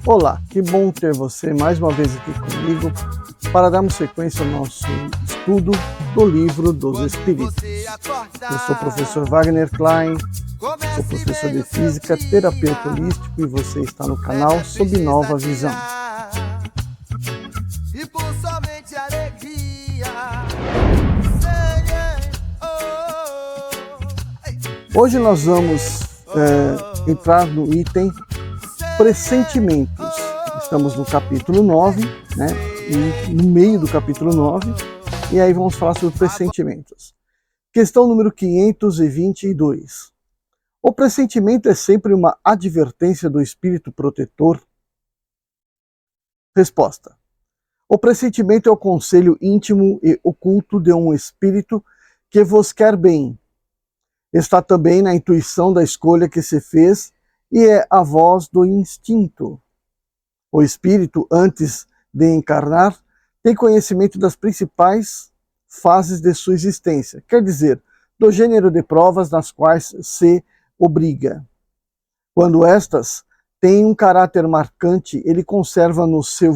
Olá, que bom ter você mais uma vez aqui comigo para darmos sequência ao nosso estudo do Livro dos Espíritos. Eu sou o professor Wagner Klein, sou professor de Física, terapeuta holístico e você está no canal Sob Nova Visão. Hoje nós vamos entrar no item Pressentimentos. Estamos no capítulo 9, né? E no meio do capítulo 9, e aí vamos falar sobre pressentimentos. Questão número 522. O pressentimento é sempre uma advertência do espírito protetor? Resposta. O pressentimento é o conselho íntimo e oculto de um espírito que vos quer bem. Está também na intuição da escolha que se fez e é a voz do instinto. O espírito, antes de encarnar, tem conhecimento das principais fases de sua existência, quer dizer, do gênero de provas nas quais se obriga. Quando estas têm um caráter marcante, ele conserva no seu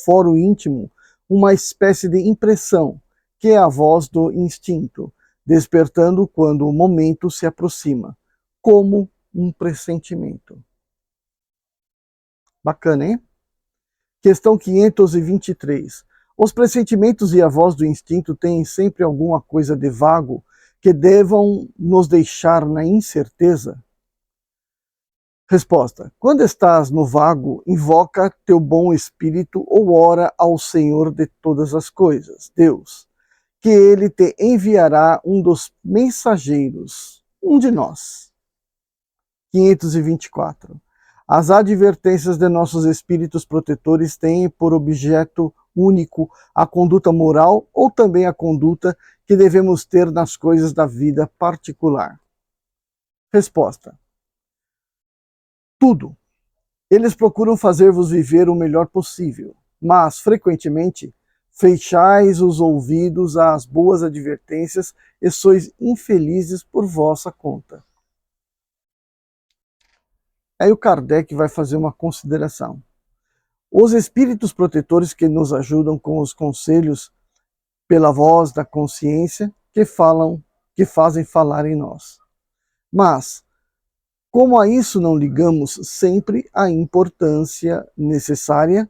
foro íntimo uma espécie de impressão, que é a voz do instinto, despertando quando o momento se aproxima, como um pressentimento. Bacana, hein? Questão 523. Os pressentimentos e a voz do instinto têm sempre alguma coisa de vago que devam nos deixar na incerteza? Resposta. Quando estás no vago, invoca teu bom espírito ou ora ao Senhor de todas as coisas, Deus, que ele te enviará um dos mensageiros, um de nós. 524. As advertências de nossos espíritos protetores têm por objeto único a conduta moral ou também a conduta que devemos ter nas coisas da vida particular? Resposta. Tudo. Eles procuram fazer-vos viver o melhor possível, mas, frequentemente, fechais os ouvidos às boas advertências e sois infelizes por vossa conta. Aí o Kardec vai fazer uma consideração. Os espíritos protetores que nos ajudam com os conselhos pela voz da consciência que fazem falar em nós. Mas, como a isso não ligamos sempre a importância necessária,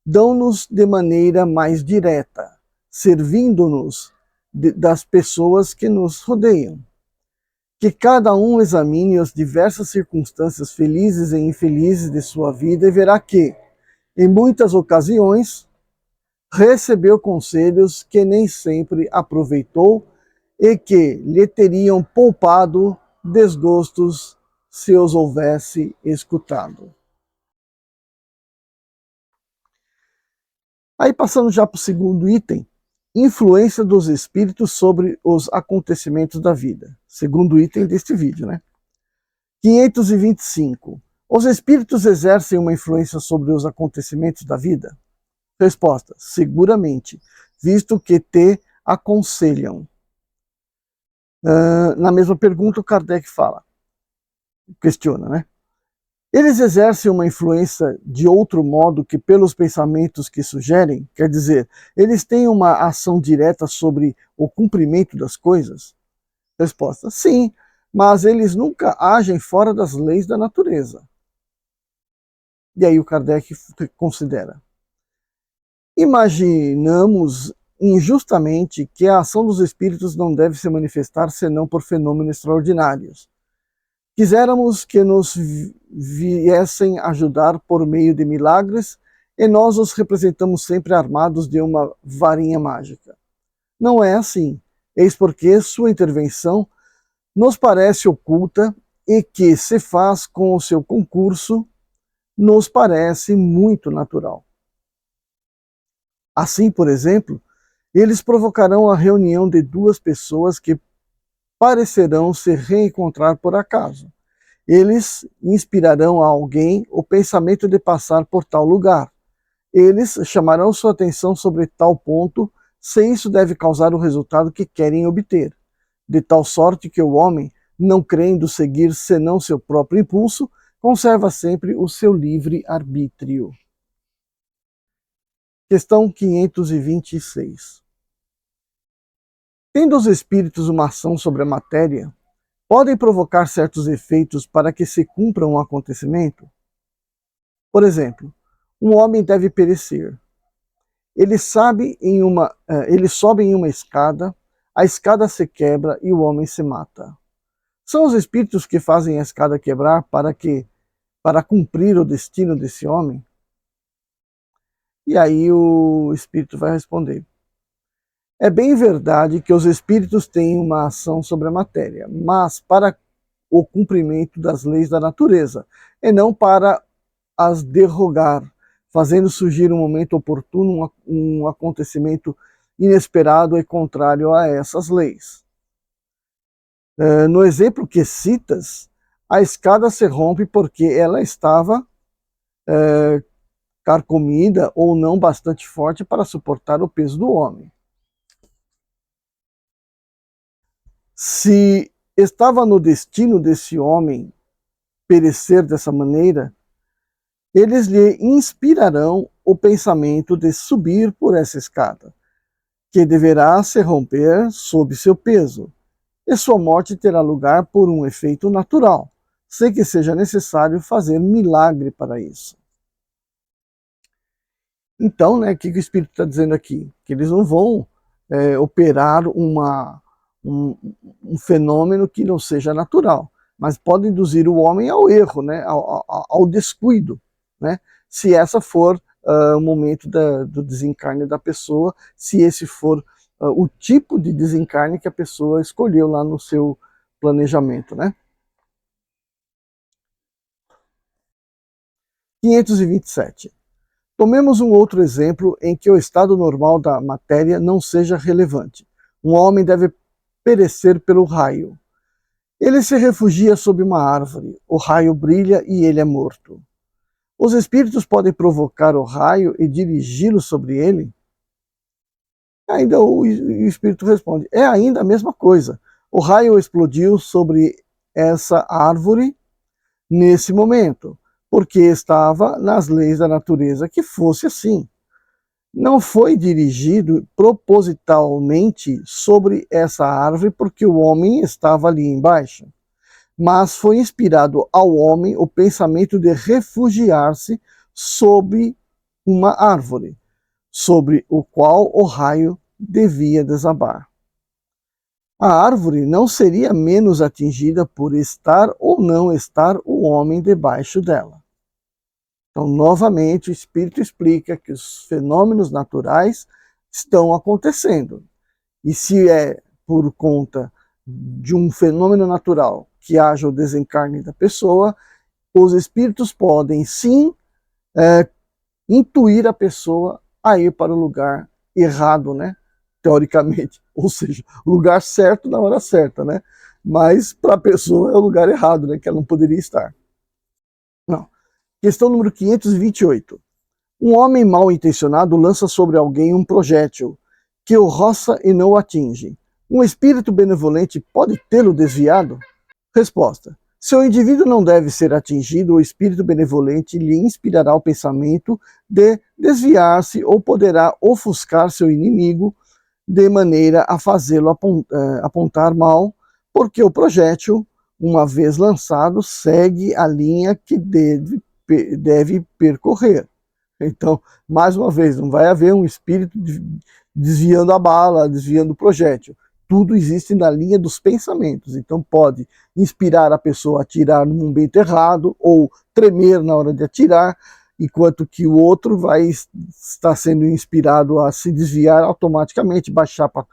dão-nos de maneira mais direta, servindo-nos das pessoas que nos rodeiam. Que cada um examine as diversas circunstâncias felizes e infelizes de sua vida e verá que, em muitas ocasiões, recebeu conselhos que nem sempre aproveitou e que lhe teriam poupado desgostos se os houvesse escutado. Aí passando já para o segundo item, influência dos espíritos sobre os acontecimentos da vida. Segundo item deste vídeo, né? 525. Os espíritos exercem uma influência sobre os acontecimentos da vida? Resposta. Seguramente, visto que te aconselham. Na mesma pergunta, o Kardec questiona, né? Eles exercem uma influência de outro modo que pelos pensamentos que sugerem? Quer dizer, eles têm uma ação direta sobre o cumprimento das coisas? Resposta, sim, mas eles nunca agem fora das leis da natureza. E aí o Kardec considera. Imaginamos injustamente que a ação dos espíritos não deve se manifestar senão por fenômenos extraordinários. Quiséramos que nos viessem ajudar por meio de milagres e nós os representamos sempre armados de uma varinha mágica. Não é assim, eis porque sua intervenção nos parece oculta e que se faz com o seu concurso nos parece muito natural. Assim, por exemplo, eles provocarão a reunião de duas pessoas que parecerão se reencontrar por acaso. Eles inspirarão a alguém o pensamento de passar por tal lugar, eles chamarão sua atenção sobre tal ponto, se isso deve causar o resultado que querem obter, de tal sorte que o homem, não querendo seguir senão seu próprio impulso, conserva sempre o seu livre arbítrio. Questão 526. Tendo os espíritos uma ação sobre a matéria, podem provocar certos efeitos para que se cumpra um acontecimento? Por exemplo, um homem deve perecer. Ele sobe em uma escada, a escada se quebra e o homem se mata. São os espíritos que fazem a escada quebrar para cumprir o destino desse homem? E aí o espírito vai responder: é bem verdade que os espíritos têm uma ação sobre a matéria, mas para o cumprimento das leis da natureza, e não para as derrogar, fazendo surgir um momento oportuno, um acontecimento inesperado e contrário a essas leis. No exemplo que citas, a escada se rompe porque ela estava carcomida ou não bastante forte para suportar o peso do homem. Se estava no destino desse homem perecer dessa maneira, eles lhe inspirarão o pensamento de subir por essa escada, que deverá se romper sob seu peso, e sua morte terá lugar por um efeito natural, sem que seja necessário fazer milagre para isso. Então, o que o Espírito está dizendo aqui? Que eles não vão operar um fenômeno que não seja natural, mas pode induzir o homem ao erro, ao descuido, se essa for o momento do desencarne da pessoa, se esse for o tipo de desencarne que a pessoa escolheu lá no seu planejamento. 527. Tomemos um outro exemplo em que o estado normal da matéria não seja relevante. Um homem deve perecer pelo raio. Ele se refugia sob uma árvore, o raio brilha e ele é morto. Os espíritos podem provocar o raio e dirigi-lo sobre ele? Ainda o espírito responde: é ainda a mesma coisa. O raio explodiu sobre essa árvore nesse momento, porque estava nas leis da natureza que fosse assim. Não foi dirigido propositalmente sobre essa árvore porque o homem estava ali embaixo, mas foi inspirado ao homem o pensamento de refugiar-se sob uma árvore, sobre o qual o raio devia desabar. A árvore não seria menos atingida por estar ou não estar o homem debaixo dela. Então, novamente, o Espírito explica que os fenômenos naturais estão acontecendo. E se é por conta de um fenômeno natural que haja o desencarne da pessoa, os espíritos podem sim intuir a pessoa a ir para o lugar errado, teoricamente. Ou seja, o lugar certo na hora certa, mas para a pessoa é o lugar errado, que ela não poderia estar. Não. Questão número 528. Um homem mal intencionado lança sobre alguém um projétil que o roça e não o atinge. Um espírito benevolente pode tê-lo desviado? Resposta: se o indivíduo não deve ser atingido, o espírito benevolente lhe inspirará o pensamento de desviar-se ou poderá ofuscar seu inimigo de maneira a fazê-lo apontar mal, porque o projétil, uma vez lançado, segue a linha que deve percorrer. Então, mais uma vez, não vai haver um espírito desviando a bala, desviando o projétil. Tudo existe na linha dos pensamentos. Então, pode inspirar a pessoa a atirar num momento errado ou tremer na hora de atirar, enquanto que o outro vai estar sendo inspirado a se desviar automaticamente, baixar para,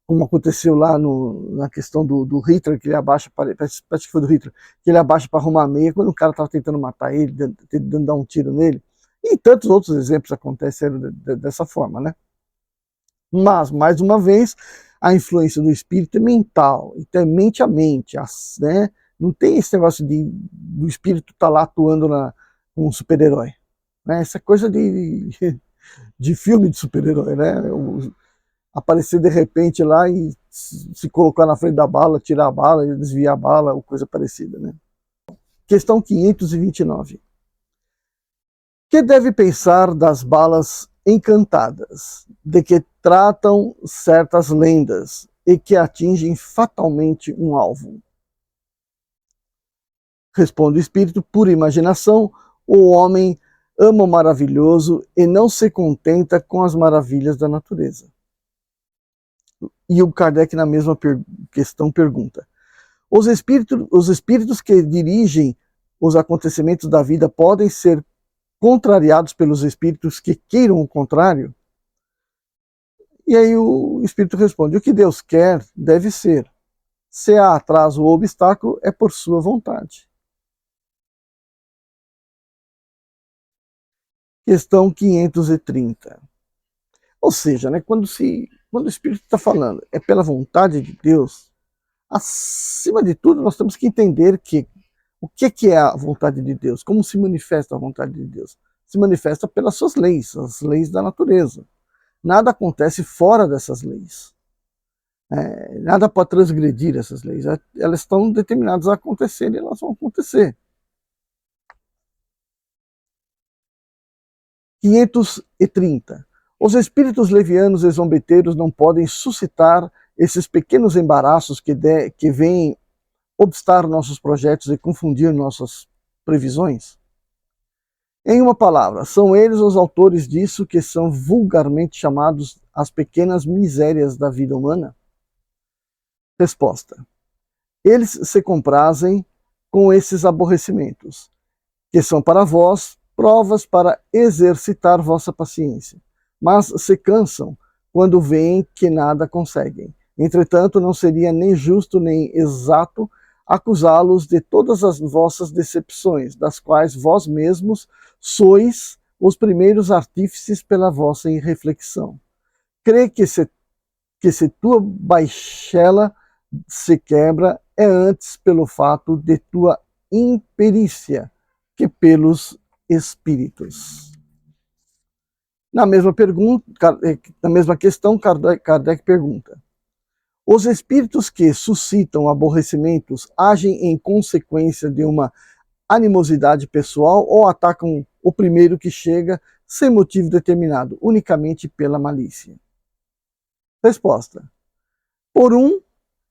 como aconteceu lá na questão do Hitler, que ele abaixa, parece que foi do Hitler, que ele abaixa para arrumar a meia quando o cara estava tentando matar ele, tentando dar um tiro nele. E tantos outros exemplos aconteceram dessa forma, Mas, mais uma vez, a influência do espírito é mental, então é mente a mente, Não tem esse negócio do espírito estar lá atuando com um super-herói. Essa coisa de filme de super-herói, né? Aparecer de repente lá e se colocar na frente da bala, tirar a bala, desviar a bala, ou coisa parecida, né? Questão 529. Que deve pensar das balas encantadas, de que tratam certas lendas e que atingem fatalmente um alvo? Responde o espírito: por imaginação, o homem ama o maravilhoso e não se contenta com as maravilhas da natureza. E o Kardec, na mesma questão, pergunta: os espíritos que dirigem os acontecimentos da vida podem ser contrariados pelos espíritos que queiram o contrário? E aí o espírito responde: o que Deus quer deve ser. Se há atraso ou obstáculo, é por sua vontade. Questão 530. Ou seja, né, quando o espírito está falando é pela vontade de Deus, acima de tudo nós temos que entender que o que é a vontade de Deus, como se manifesta a vontade de Deus. Se manifesta pelas suas leis, as leis da natureza. Nada acontece fora dessas leis. Nada pode transgredir essas leis. Elas estão determinadas a acontecer e elas vão acontecer. 530. Os espíritos levianos e zombeteiros não podem suscitar esses pequenos embaraços que vêm obstar nossos projetos e confundir nossas previsões? Em uma palavra, são eles os autores disso que são vulgarmente chamados as pequenas misérias da vida humana? Resposta: eles se comprazem com esses aborrecimentos, que são para vós provas para exercitar vossa paciência, mas se cansam quando veem que nada conseguem. Entretanto, não seria nem justo nem exato acusá-los de todas as vossas decepções, das quais vós mesmos sois os primeiros artífices pela vossa irreflexão. Crê que se tua baixela se quebra é antes pelo fato de tua imperícia que pelos espíritos. Na mesma questão, Kardec pergunta: os espíritos que suscitam aborrecimentos agem em consequência de uma animosidade pessoal ou atacam o primeiro que chega sem motivo determinado, unicamente pela malícia? Resposta: por um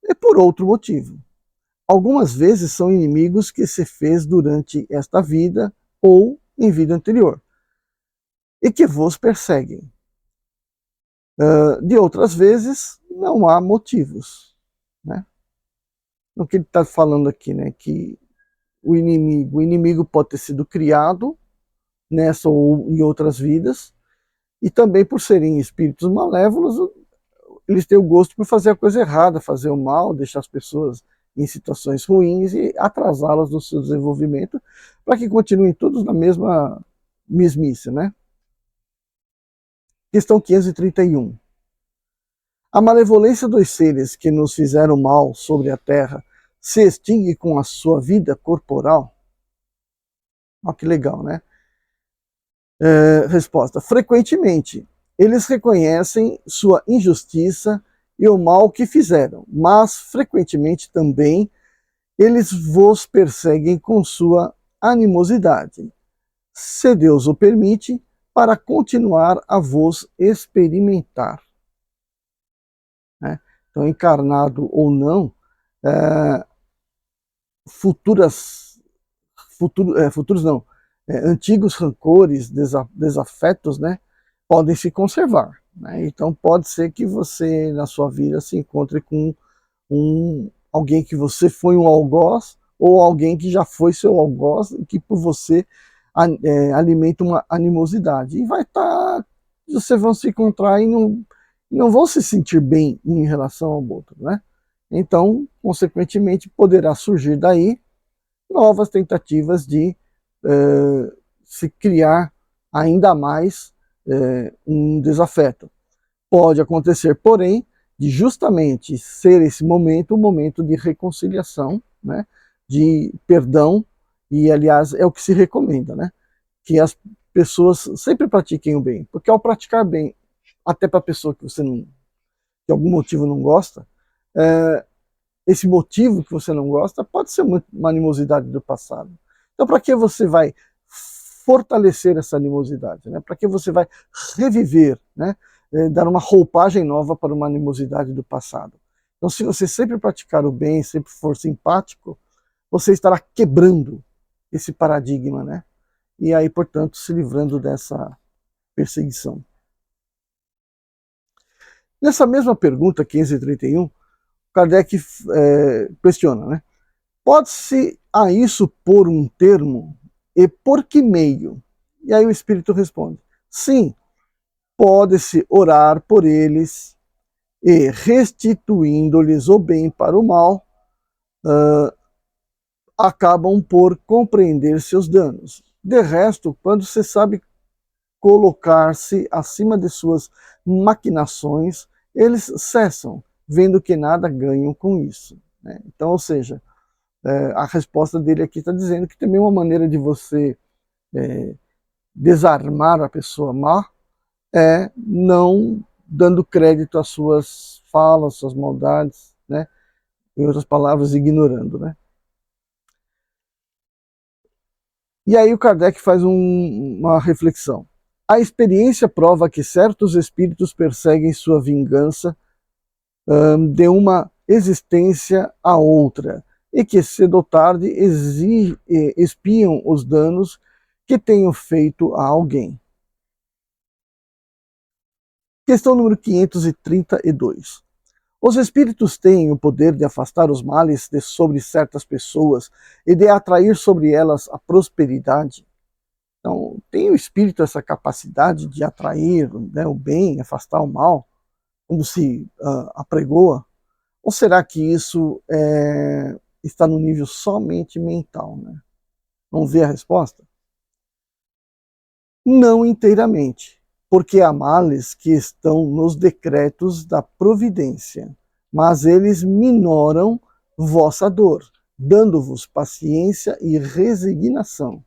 e por outro motivo. Algumas vezes são inimigos que se fez durante esta vida ou em vida anterior, e que vos perseguem. De outras vezes, não há motivos. Né? O que ele está falando aqui, né? Que o inimigo pode ter sido criado nessa ou em outras vidas, e também por serem espíritos malévolos, eles têm o gosto por fazer a coisa errada, fazer o mal, deixar as pessoas em situações ruins e atrasá-las no seu desenvolvimento, para que continuem todos na mesma mesmice, né? Questão 531. A malevolência dos seres que nos fizeram mal sobre a terra se extingue com a sua vida corporal? Olha que legal, né? Resposta: frequentemente. Eles reconhecem sua injustiça e o mal que fizeram, mas frequentemente também eles vos perseguem com sua animosidade, se Deus o permite, para continuar a vos experimentar. Né? Então, encarnado ou não, antigos rancores, desafetos, né, podem se conservar. Né? Então, pode ser que você, na sua vida, se encontre com alguém que você foi um algoz, ou alguém que já foi seu algoz, e que por você alimenta uma animosidade. E vocês vão se encontrar e não vão se sentir bem em relação ao outro. Né? Então, consequentemente, poderá surgir daí novas tentativas de se criar ainda mais um desafeto. Pode acontecer, porém, de justamente ser esse momento um momento de reconciliação, né, de perdão, e aliás é o que se recomenda, né, que pessoas sempre pratiquem o bem, porque ao praticar bem, até para a pessoa que você não, de algum motivo não gosta, esse motivo que você não gosta pode ser uma animosidade do passado. Então, para que você vai fortalecer essa animosidade, né? Para que você vai reviver, né? Dar uma roupagem nova para uma animosidade do passado. Então, se você sempre praticar o bem, sempre for simpático, você estará quebrando esse paradigma, né? E aí, portanto, se livrando dessa perseguição. Nessa mesma pergunta, 531, Kardec questiona, né? Pode-se a isso pôr um termo e por que meio? E aí o Espírito responde, sim, pode-se orar por eles e restituindo-lhes o bem para o mal, acabam por compreender seus danos. De resto, quando você sabe colocar-se acima de suas maquinações, eles cessam, vendo que nada ganham com isso, né? Então, ou seja, a resposta dele aqui está dizendo que também uma maneira de você desarmar a pessoa má é não dando crédito às suas falas, suas maldades, né? Em outras palavras, ignorando, né? E aí o Kardec faz uma reflexão. A experiência prova que certos espíritos perseguem sua vingança de uma existência a outra, e que cedo ou tarde espiam os danos que tenham feito a alguém. Questão número 532. Os espíritos têm o poder de afastar os males sobre certas pessoas e de atrair sobre elas a prosperidade. Então, tem o espírito essa capacidade de atrair, né, o bem, afastar o mal, como se apregoa? Ou será que isso está no nível somente mental, né? Vamos ver a resposta? Não inteiramente, porque há males que estão nos decretos da providência, mas eles minoram vossa dor, dando-vos paciência e resignação.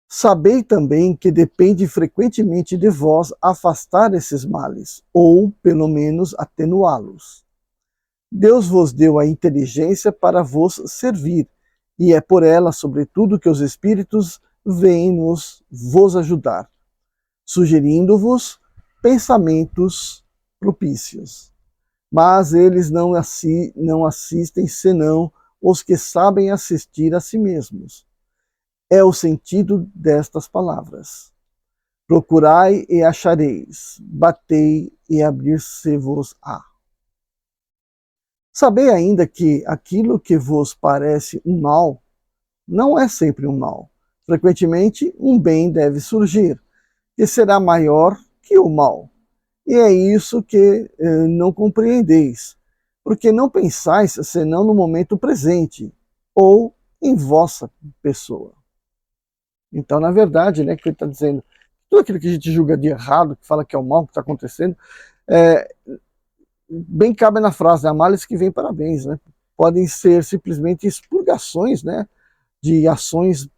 Sabei também que depende frequentemente de vós afastar esses males, ou, pelo menos, atenuá-los. Deus vos deu a inteligência para vos servir, e é por ela, sobretudo, que os espíritos vêm vos ajudar, sugerindo-vos pensamentos propícios. Mas eles não assistem senão os que sabem assistir a si mesmos. É o sentido destas palavras. Procurai e achareis, batei e abrir-se-vos-á. Sabei ainda que aquilo que vos parece um mal, não é sempre um mal. Frequentemente, um bem deve surgir, que será maior que o mal. E é isso que não compreendeis, porque não pensais senão no momento presente, ou em vossa pessoa. Então, na verdade, né, que ele está dizendo, tudo aquilo que a gente julga de errado, que fala que é o mal que está acontecendo, bem cabe na frase, há males que vêm para bens, né? Podem ser simplesmente expurgações, né, de ações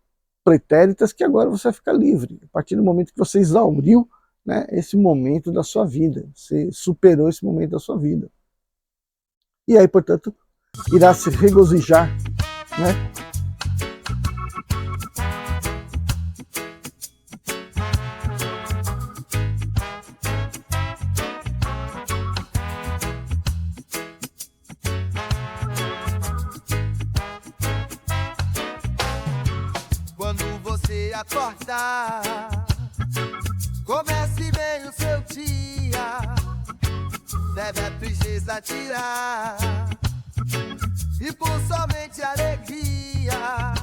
pretéritas que agora você vai ficar livre, a partir do momento que você exauriu, né, esse momento da sua vida, você superou esse momento da sua vida. E aí, portanto, irá se regozijar, né? Acordar, comece bem o seu dia, deve a tristeza tirar, e por somente alegria